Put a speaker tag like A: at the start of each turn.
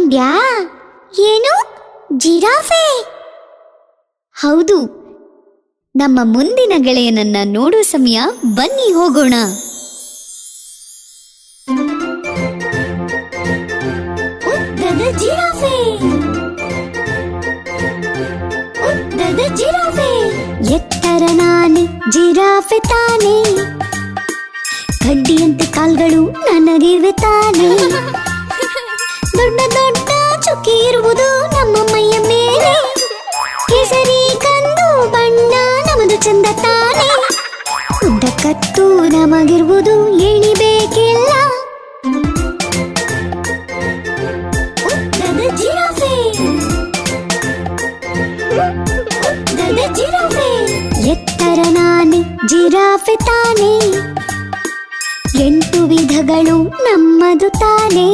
A: ಅಂದ್ಕೊಂಡ್ಯಾ? ಏನು, ಜಿರಾಫೆ? ಹೌದು. ನಮ್ಮ ಮುಂದಿನ ಗೆಳೆಯನನ್ನ ನೋಡೋ ಸಮಯ, ಬನ್ನಿ ಹೋಗೋಣ. ಉದ್ದದ ಜಿರಾಫೆ, ಉದ್ದದ ಜಿರಾಫೆ. ಎತ್ತರ ನಾನೇ, ಜಿರಾಫೆ ತಾನೇ, ಕಡ್ಡಿಯಂತೆ ಕಾಲ್ಗಳು ನನಗಿವೆ ತಾನೇ. ದೊಡ್ಡ ದೊಡ್ಡ ಚುಕ್ಕಿ ಇರುವುದು ನಮ್ಮ ಮೈಯ ಮೇಲೆ, ಕೇಸರಿ ಕಂದು ಬಣ್ಣ ನಮದು ಚಂದ ತಾನೇ. ಉದ್ದ ಕತ್ತು ನಮಗಿರುವುದು ಎಣಿಬೇಕಿಲ್ಲ. ಉದ್ದದ ಜಿರಾಫೆ, ಉದ್ದದ ಜಿರಾಫೆ. ಎತ್ತರ ನಾನೇ, ಜಿರಾಫೆ ತಾನೇ, 8 ವಿಧಗಳು ನಮ್ಮದು ತಾನೇ.